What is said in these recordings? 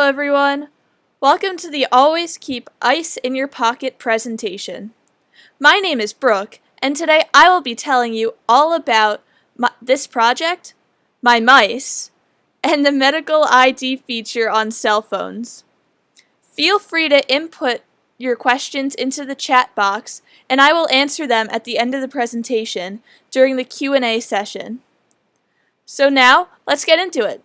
Hello everyone! Welcome to the Always Keep Ice in Your Pocket presentation. My name is Brooke, and today I will be telling you all about this project, my mice, and the medical ID feature on cell phones. Feel free to input your questions into the chat box, and I will answer them at the end of the presentation during the Q&A session. So now, let's get into it.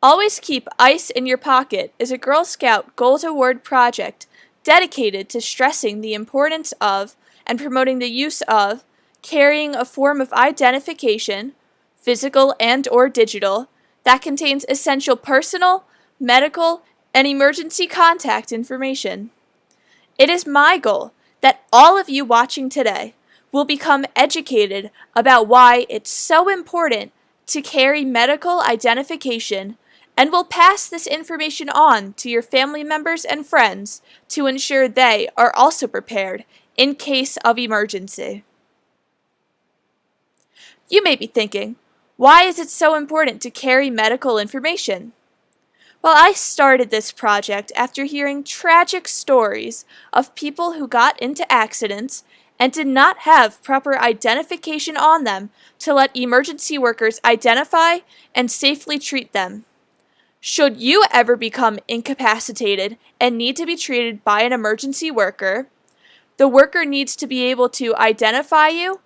Always Keep Ice in Your Pocket is a Girl Scout Gold Award project dedicated to stressing the importance of and promoting the use of carrying a form of identification, physical and/or digital, that contains essential personal, medical, and emergency contact information. It is my goal that all of you watching today will become educated about why it's so important to carry medical identification and will pass this information on to your family members and friends to ensure they are also prepared in case of emergency. You may be thinking, why is it so important to carry medical information? Well, I started this project after hearing tragic stories of people who got into accidents and did not have proper identification on them to let emergency workers identify and safely treat them. Should you ever become incapacitated and need to be treated by an emergency worker, the worker needs to be able to identify you,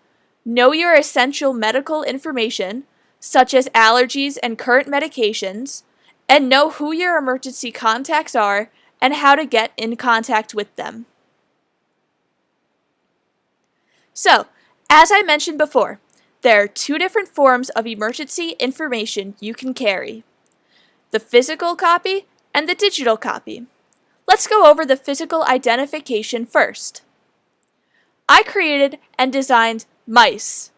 know your essential medical information, such as allergies and current medications, and know who your emergency contacts are and how to get in contact with them. So, as I mentioned before, there are two different forms of emergency information you can carry: the physical copy and the digital copy. Let's go over the physical identification first. I created and designed mice.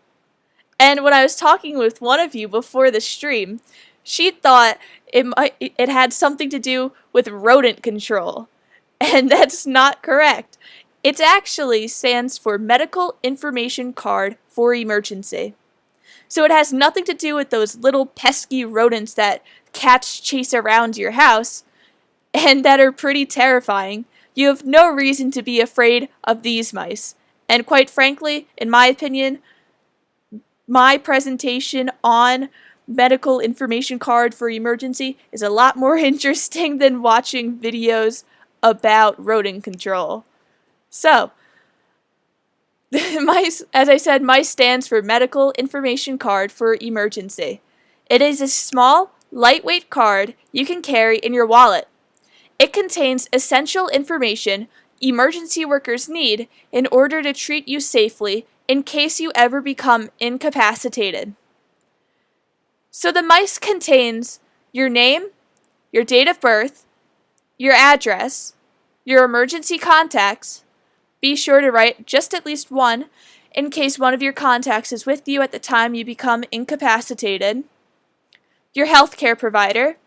And when I was talking with one of you before the stream, she thought it had something to do with rodent control. And that's not correct. It actually stands for Medical Information Card for Emergency. So it has nothing to do with those little pesky rodents that cats chase around your house and that are pretty terrifying. You have no reason to be afraid of these mice. And quite frankly, in my opinion, my presentation on Medical Information Card for Emergency is a lot more interesting than watching videos about rodent control. So, mice, as I said, mice stands for Medical Information Card for Emergency. It is a small, lightweight card you can carry in your wallet. It contains essential information emergency workers need in order to treat you safely in case you ever become incapacitated. So the mice contains your name, your date of birth, your address, your emergency contacts. Be sure to write just at least one in case one of your contacts is with you at the time you become incapacitated, your healthcare provider,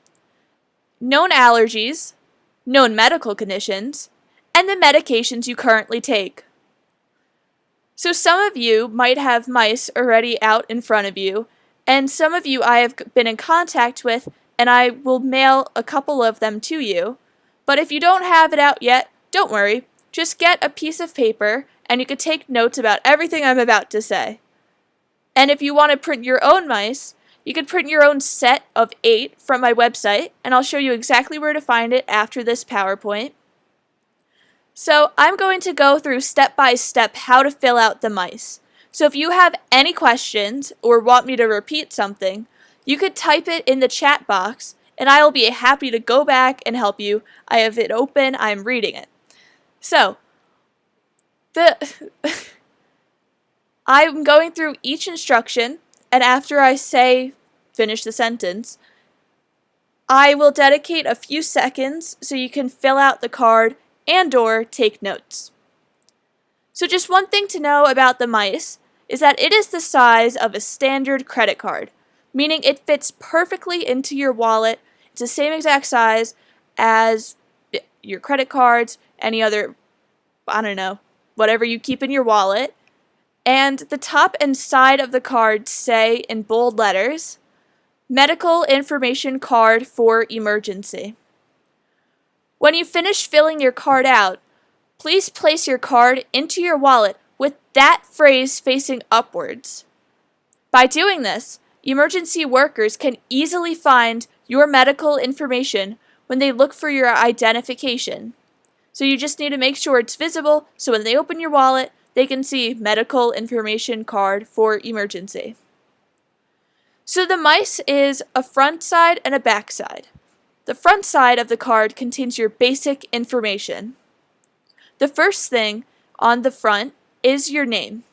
known allergies, known medical conditions, and the medications you currently take. So some of you might have mice already out in front of you, and some of you I have been in contact with, and I will mail a couple of them to you. But if you don't have it out yet, don't worry. Just get a piece of paper, and you can take notes about everything I'm about to say. And if you want to print your own mice, you can print your own set of 8 from my website, and I'll show you exactly where to find it after this PowerPoint. So I'm going to go through step by step how to fill out the mice. So if you have any questions or want me to repeat something, you could type it in the chat box, and I will be happy to go back and help you. I have it open, I'm reading it. So, I'm going through each instruction, and after I say finish the sentence, I will dedicate a few seconds so you can fill out the card and/or take notes. So just one thing to know about the mice is that it is the size of a standard credit card, meaning it fits perfectly into your wallet. It's the same exact size as your credit cards, any other, I don't know, whatever you keep in your wallet. And the top and side of the card say in bold letters, medical information card for emergency. When you finish filling your card out, please place your card into your wallet with that phrase facing upwards. By doing this, emergency workers can easily find your medical information when they look for your identification. So you just need to make sure it's visible so when they open your wallet, they can see medical information card for emergency. So the mice is a front side and a back side. The front side of the card contains your basic information. The first thing on the front is your name.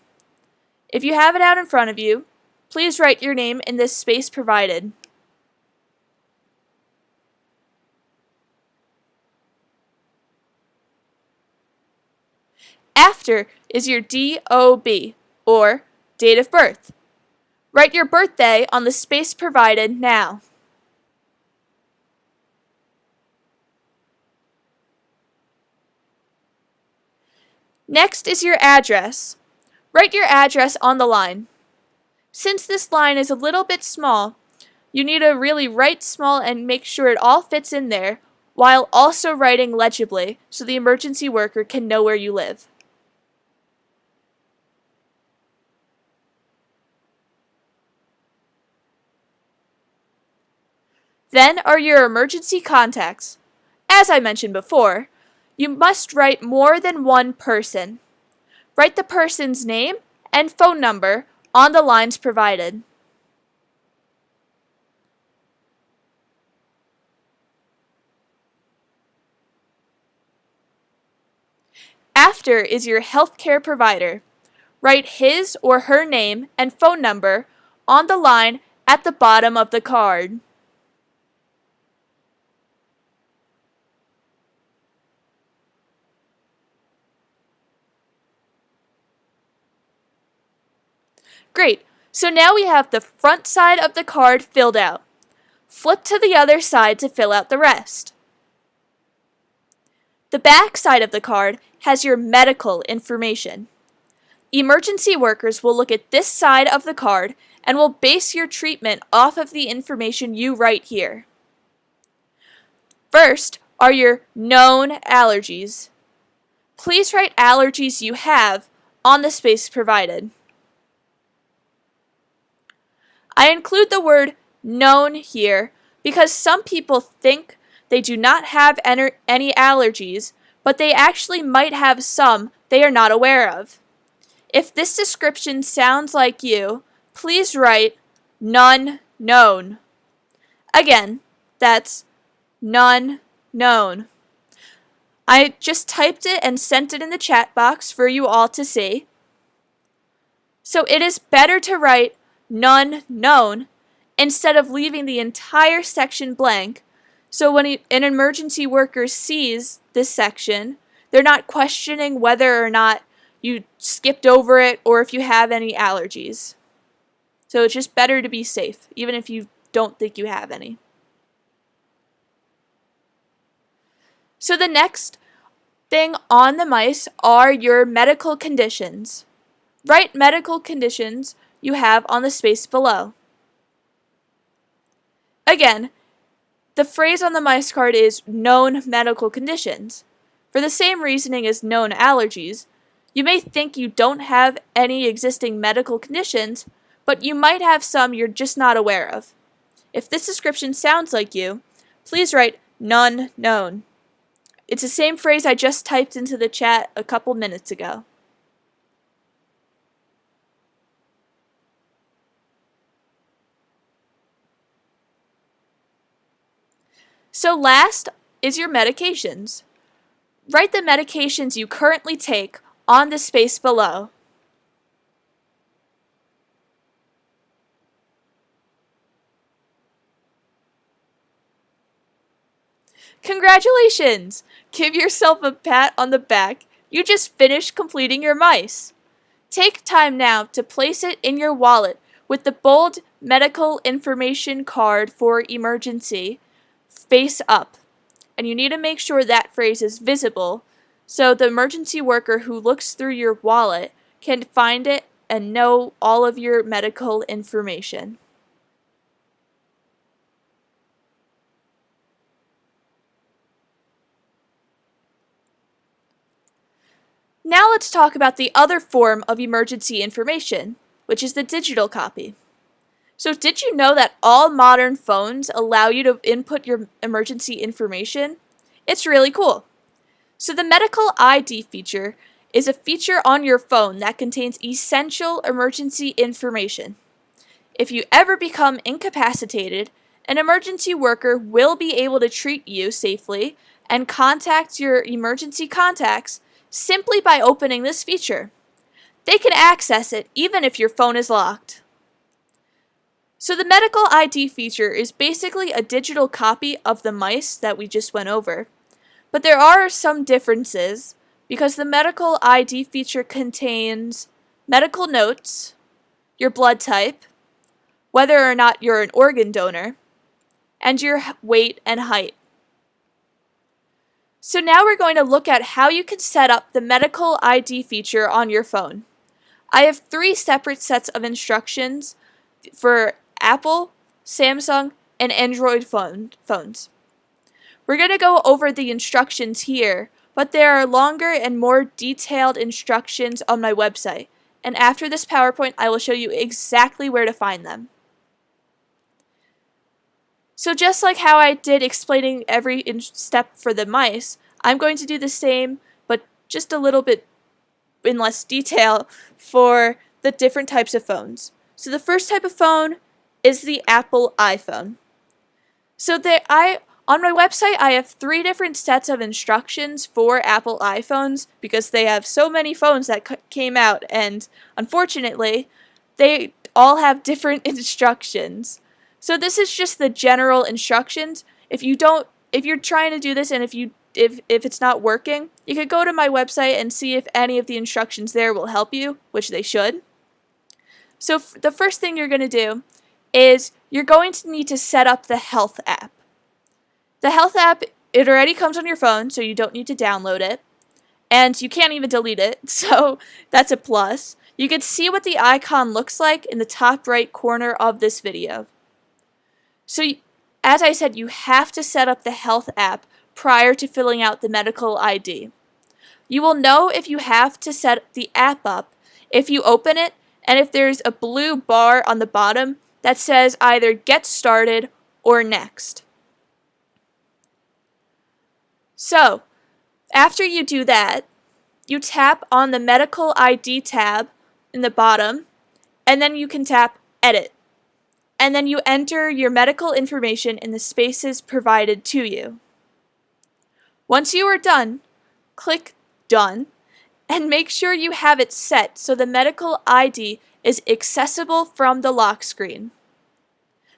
If you have it out in front of you, please write your name in this space provided. After is your DOB, or date of birth. Write your birthday on the space provided now. Next is your address. Write your address on the line. Since this line is a little bit small, you need to really write small and make sure it all fits in there, while also writing legibly so the emergency worker can know where you live. Then are your emergency contacts. As I mentioned before, you must write more than one person. Write the person's name and phone number on the lines provided. After is your healthcare provider. Write his or her name and phone number on the line at the bottom of the card. Great, so now we have the front side of the card filled out. Flip to the other side to fill out the rest. The back side of the card has your medical information. Emergency workers will look at this side of the card and will base your treatment off of the information you write here. First are your known allergies. Please write allergies you have on the space provided. I include the word known here because some people think they do not have any allergies, but they actually might have some they are not aware of. If this description sounds like you, please write none known. Again, that's none known. I just typed it and sent it in the chat box for you all to see. So it is better to write none known instead of leaving the entire section blank, so when an emergency worker sees this section, they're not questioning whether or not you skipped over it or if you have any allergies. So it's just better to be safe, even if you don't think you have any. So the next thing on the mice are your medical conditions. Write medical conditions you have on the space below. Again, the phrase on the mice card is known medical conditions. For the same reasoning as known allergies, you may think you don't have any existing medical conditions, but you might have some you're just not aware of. If this description sounds like you, please write none known. It's the same phrase I just typed into the chat a couple minutes ago. So last is your medications. Write the medications you currently take on the space below. Congratulations! Give yourself a pat on the back. You just finished completing your mice. Take time now to place it in your wallet with the bold medical information card for emergency face up. And you need to make sure that phrase is visible so the emergency worker who looks through your wallet can find it and know all of your medical information. Now let's talk about the other form of emergency information, which is the digital copy. So did you know that all modern phones allow you to input your emergency information? It's really cool. So the medical ID feature is a feature on your phone that contains essential emergency information. If you ever become incapacitated, an emergency worker will be able to treat you safely and contact your emergency contacts simply by opening this feature. They can access it even if your phone is locked. So the medical ID feature is basically a digital copy of the mice that we just went over. But there are some differences because the medical ID feature contains medical notes, your blood type, whether or not you're an organ donor, and your weight and height. So now we're going to look at how you can set up the medical ID feature on your phone. I have 3 separate sets of instructions for Apple, Samsung, and Android phones. We're going to go over the instructions here, but there are longer and more detailed instructions on my website, and after this PowerPoint I will show you exactly where to find them. So just like how I did explaining every step for the mice, I'm going to do the same, but just a little bit in less detail for the different types of phones. So the first type of phone is the Apple iPhone. So on my website I have 3 different sets of instructions for Apple iPhones because they have so many phones that came out, and unfortunately they all have different instructions. So this is just the general instructions. If you're trying to do this and if it's not working, you could go to my website and see if any of the instructions there will help you, which they should. So the first thing you're going to do is you're going to need to set up the Health app. The Health app, it already comes on your phone, so you don't need to download it. And you can't even delete it, so that's a plus. You can see what the icon looks like in the top right corner of this video. So, as I said, you have to set up the Health app prior to filling out the medical ID. You will know if you have to set the app up if you open it and if there's a blue bar on the bottom that says either Get Started or Next. So, after you do that, you tap on the Medical ID tab in the bottom, and then you can tap Edit. And then you enter your medical information in the spaces provided to you. Once you are done, click Done, and make sure you have it set so the medical ID is accessible from the lock screen.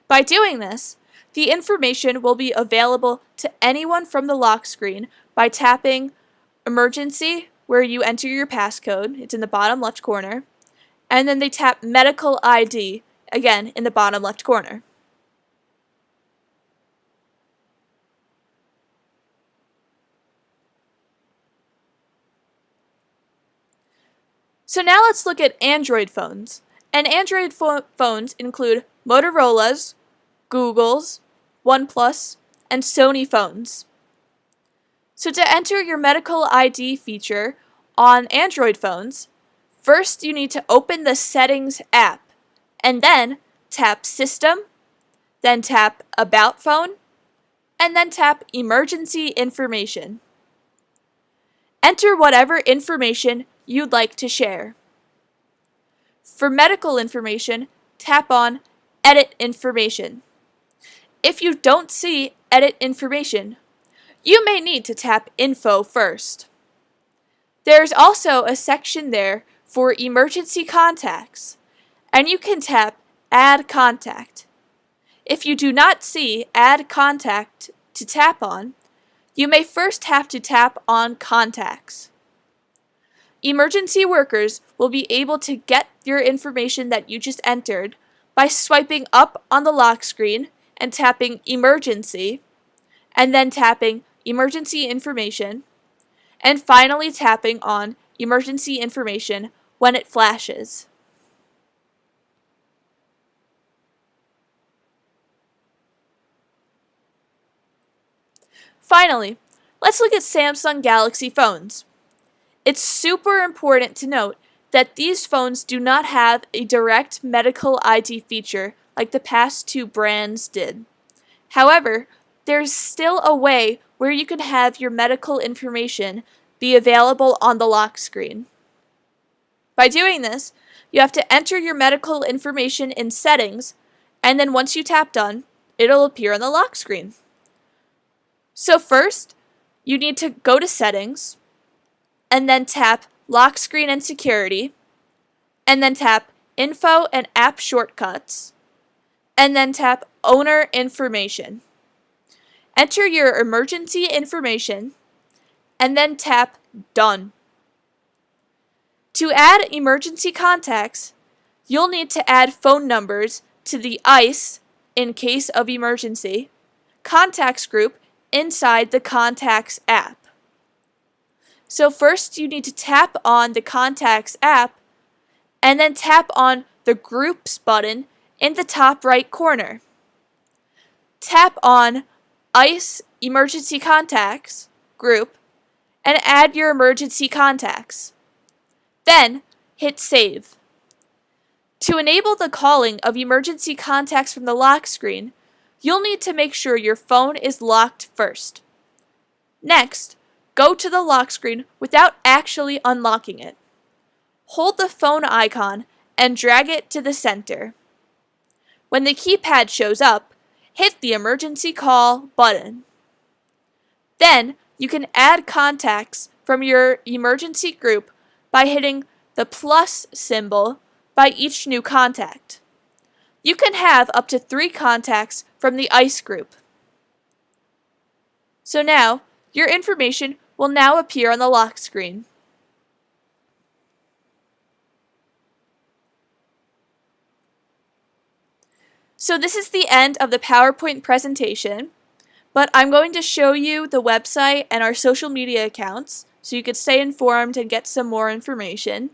By doing this, the information will be available to anyone from the lock screen by tapping Emergency, where you enter your passcode, it's in the bottom left corner, and then they tap Medical ID, again in the bottom left corner. So now let's look at Android phones. And Android phones include Motorola's, Google's, OnePlus, and Sony phones. So to enter your medical ID feature on Android phones, first you need to open the Settings app, and then tap System, then tap About Phone, and then tap Emergency Information. Enter whatever information you'd like to share. For medical information, tap on Edit Information. If you don't see Edit Information, you may need to tap Info first. There's also a section there for emergency contacts, and you can tap Add Contact. If you do not see Add Contact to tap on, you may first have to tap on Contacts. Emergency workers will be able to get your information that you just entered by swiping up on the lock screen and tapping Emergency, and then tapping Emergency Information, and finally tapping on Emergency Information when it flashes. Finally, let's look at Samsung Galaxy phones. It's super important to note that these phones do not have a direct medical ID feature like the past two brands did. However, there's still a way where you can have your medical information be available on the lock screen. By doing this, you have to enter your medical information in Settings, and then once you tap Done, it'll appear on the lock screen. So first, you need to go to Settings, and then tap Lock Screen and Security, and then tap Info and App Shortcuts, and then tap Owner Information. Enter your emergency information, and then tap Done. To add emergency contacts, you'll need to add phone numbers to the ICE in case of emergency contacts group inside the Contacts app. So first you need to tap on the Contacts app and then tap on the Groups button in the top right corner. Tap on ICE Emergency Contacts group and add your emergency contacts. Then hit Save. To enable the calling of emergency contacts from the lock screen, you'll need to make sure your phone is locked first. Next, go to the lock screen without actually unlocking it. Hold the phone icon and drag it to the center. When the keypad shows up, hit the Emergency Call button. Then, you can add contacts from your emergency group by hitting the plus symbol by each new contact. You can have up to 3 contacts from the ICE group. So now, your information will now appear on the lock screen. So this is the end of the PowerPoint presentation, but I'm going to show you the website and our social media accounts so you could stay informed and get some more information.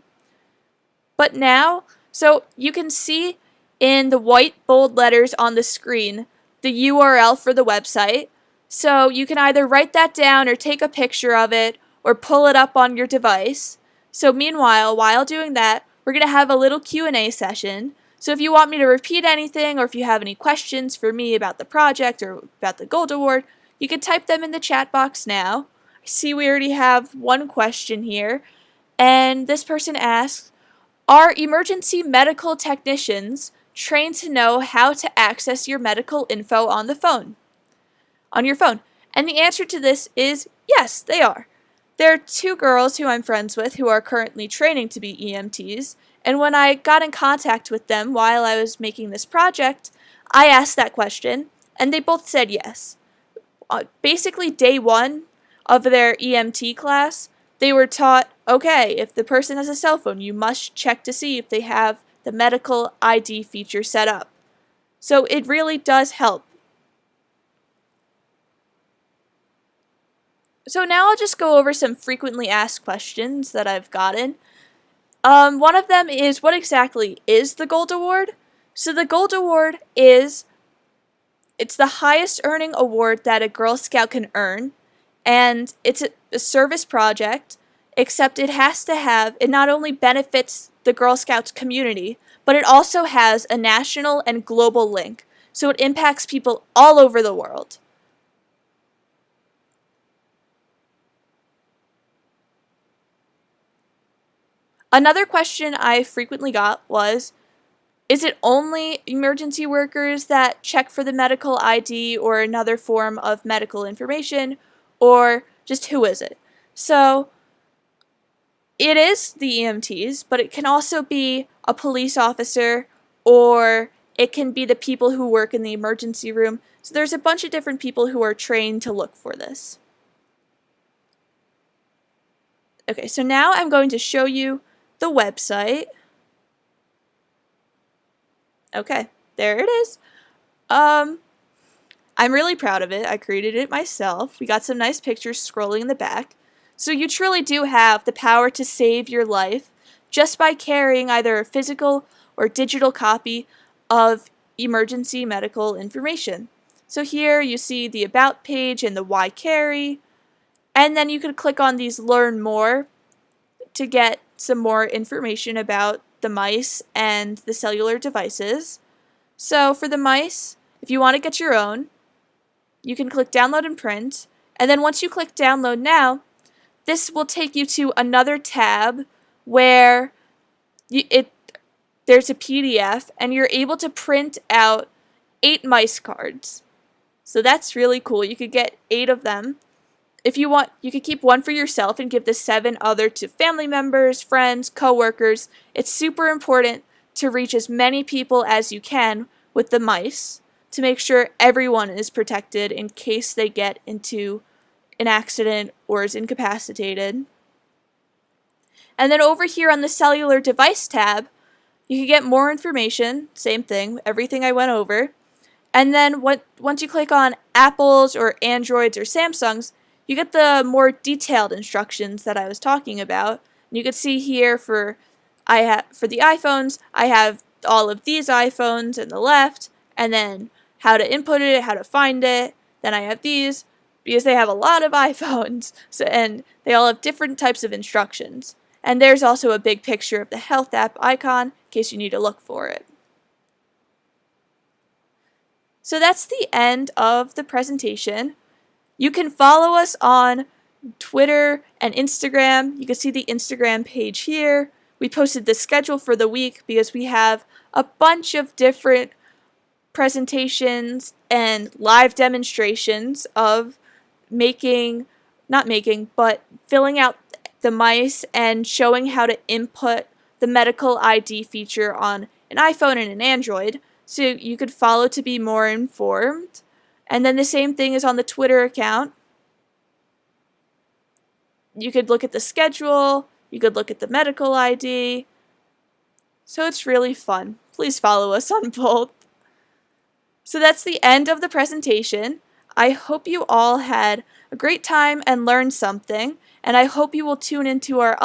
But now, so you can see in the white bold letters on the screen the URL for the website. So you can either write that down or take a picture of it or pull it up on your device. So meanwhile, while doing that, we're going to have a little Q&A session. So if you want me to repeat anything or if you have any questions for me about the project or about the Gold Award, you can type them in the chat box now. I see we already have one question here, and this person asks, are emergency medical technicians trained to know how to access your medical info on your phone? And the answer to this is yes, they are. There are 2 girls who I'm friends with who are currently training to be EMTs, and when I got in contact with them while I was making this project, I asked that question, and they both said yes. Basically, day 1 of their EMT class, they were taught, okay, if the person has a cell phone, you must check to see if they have the medical ID feature set up. So it really does help. So now I'll just go over some frequently asked questions that I've gotten. One of them is, what exactly is the Gold Award? So the Gold Award it's the highest earning award that a Girl Scout can earn, and it's a service project, except it not only benefits the Girl Scouts community, but it also has a national and global link, so it impacts people all over the world. Another question I frequently got was, is it only emergency workers that check for the medical ID or another form of medical information, or just who is it? So it is the EMTs, but it can also be a police officer, or it can be the people who work in the emergency room. So there's a bunch of different people who are trained to look for this. Okay, so now I'm going to show you the website. Okay, there it is. I'm really proud of it. I created it myself. We got some nice pictures scrolling in the back. So you truly do have the power to save your life just by carrying either a physical or digital copy of emergency medical information. So here you see the About page and the Why Carry, and then you could click on these Learn More to get some more information about the mice and the cellular devices. So for the mice, if you want to get your own, you can click download and print, and then once you click download now, this will take you to another tab where there's a PDF and you're able to print out 8 mice cards. So that's really cool. You could get 8 of them. If you want, you could keep one for yourself and give the 7 other to family members, friends, coworkers. It's super important to reach as many people as you can with the mice to make sure everyone is protected in case they get into an accident or is incapacitated. And then over here on the cellular device tab, you can get more information, same thing, everything I went over. And then once you click on Apple's or Android's or Samsung's, you get the more detailed instructions that I was talking about. And you can see here for the iPhones, I have all of these iPhones in the left, and then how to input it, how to find it. Then I have these because they have a lot of iPhones, and they all have different types of instructions. And there's also a big picture of the health app icon in case you need to look for it. So that's the end of the presentation. You can follow us on Twitter and Instagram. You can see the Instagram page here. We posted the schedule for the week because we have a bunch of different presentations and live demonstrations of filling out the mice and showing how to input the medical ID feature on an iPhone and an Android, so you could follow to be more informed. And then the same thing is on the Twitter account. You could look at the schedule, you could look at the medical ID. So it's really fun. Please follow us on both. So that's the end of the presentation. I hope you all had a great time and learned something, and I hope you will tune into our other